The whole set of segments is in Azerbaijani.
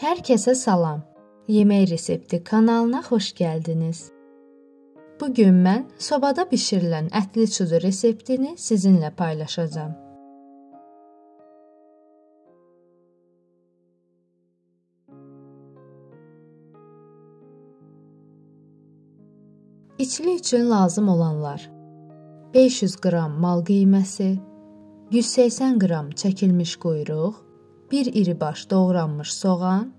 Hər kəsə salam. Yemək resepti kanalına xoş gəldiniz. Bugün mən sobada bişirilən ətli çudu reseptini sizinlə paylaşacağam. İçli üçün lazım olanlar: 500 qram mal qiyməsi, 180 qram çəkilmiş quyruq, 1 iri baş doğranmış soğan,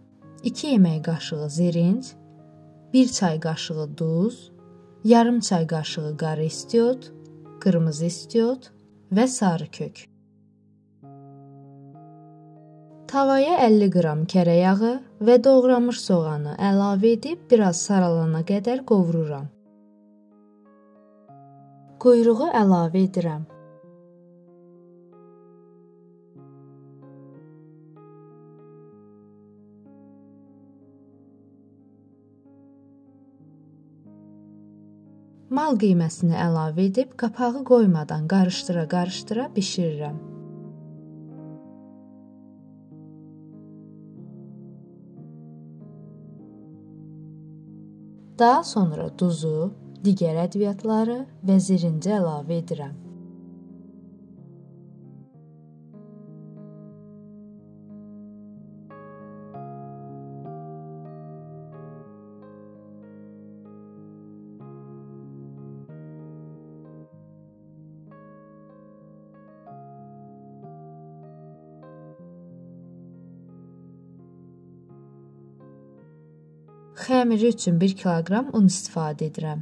2 yemək qaşığı zirinc, 1 çay qaşığı duz, yarım çay qaşığı qarı istiot, qırmızı istiot və sarı kök. Tavaya 50 qram kərə yağı və doğranmış soğanı əlavə edib biraz saralana qədər qovururam. Quyruğu əlavə edirəm. Mal qiyməsini əlavə edib qapağı qoymadan qarışdıra-qarışdıra bişirirəm. Daha sonra duzu, digər ədviyyatları və zirinci əlavə edirəm. Xəmiri üçün 1 kiloqram un istifadə edirəm.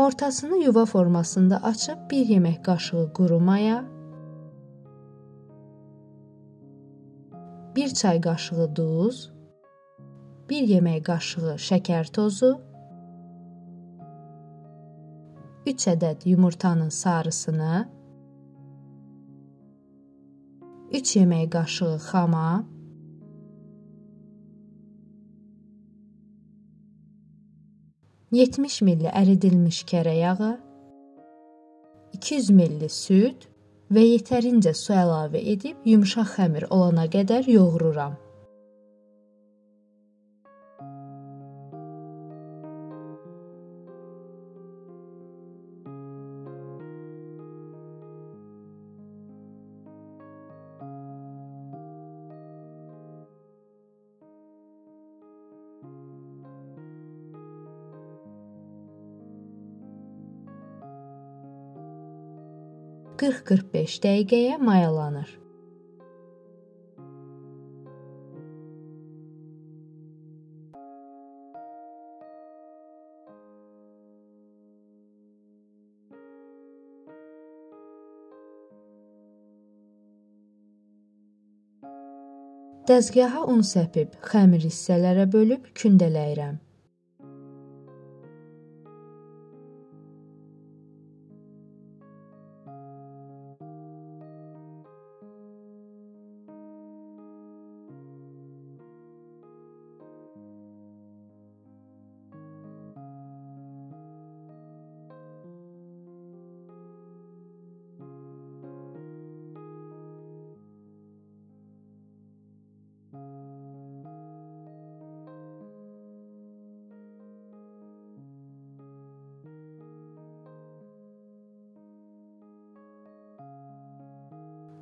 Ortasını yuva formasında açıb 1 yemək qaşığı quru maya, 1 çay qaşığı duz, 1 yemək qaşığı şəkər tozu, 3 ədəd yumurtanın sarısını, 3 yemək qaşığı xama, 70 ml əridilmiş kərə yağı, 200 ml süd və yetərincə su əlavə edib yumşaq xəmir olana qədər yoğururam. (40-45 dəqiqəyə mayalanır. Dəzgaha un səpib xəmir hissələrə bölüb kündələyirəm.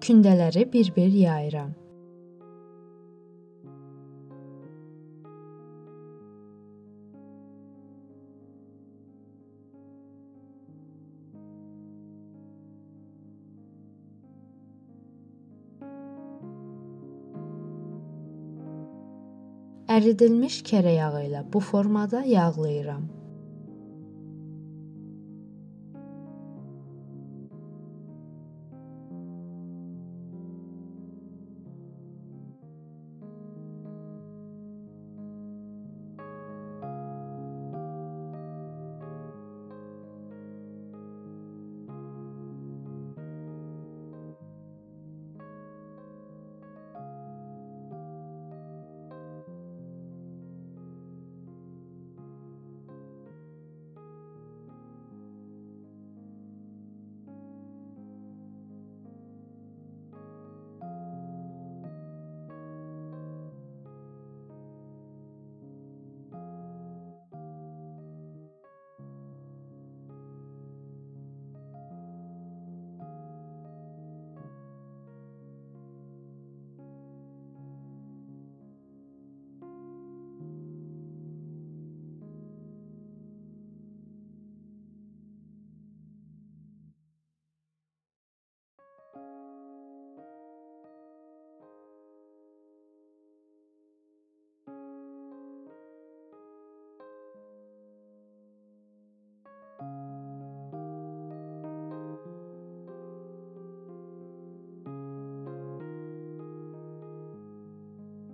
Kündələri bir-bir yayıram. Əridilmiş kərə yağı ilə bu formada yağlayıram.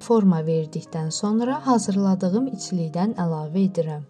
forma verdikdən sonra hazırladığım içlikdən əlavə edirəm.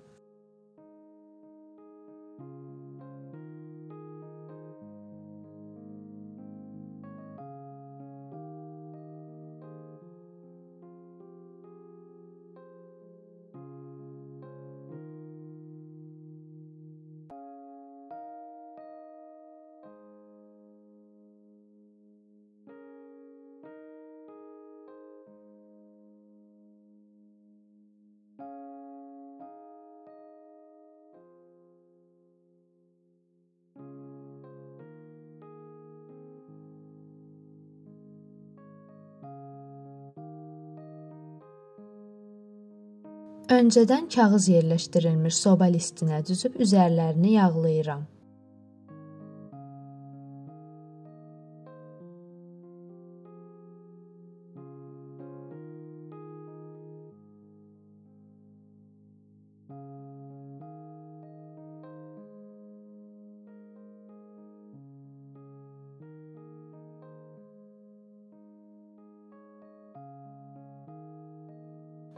Öncədən kağız yerləşdirilmiş soba listinə düzüb üzərlərini yağlayıram.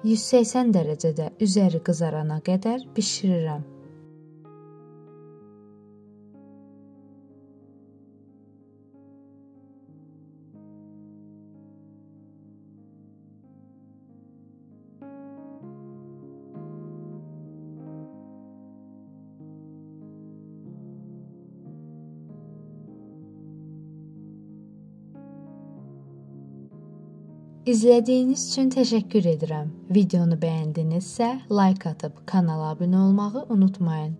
%180 dərəcədə üzəri qızarana qədər bişirirəm. İzlədiyiniz üçün təşəkkür edirəm. Videonu bəyəndinizsə, like atıb kanala abunə olmağı unutmayın.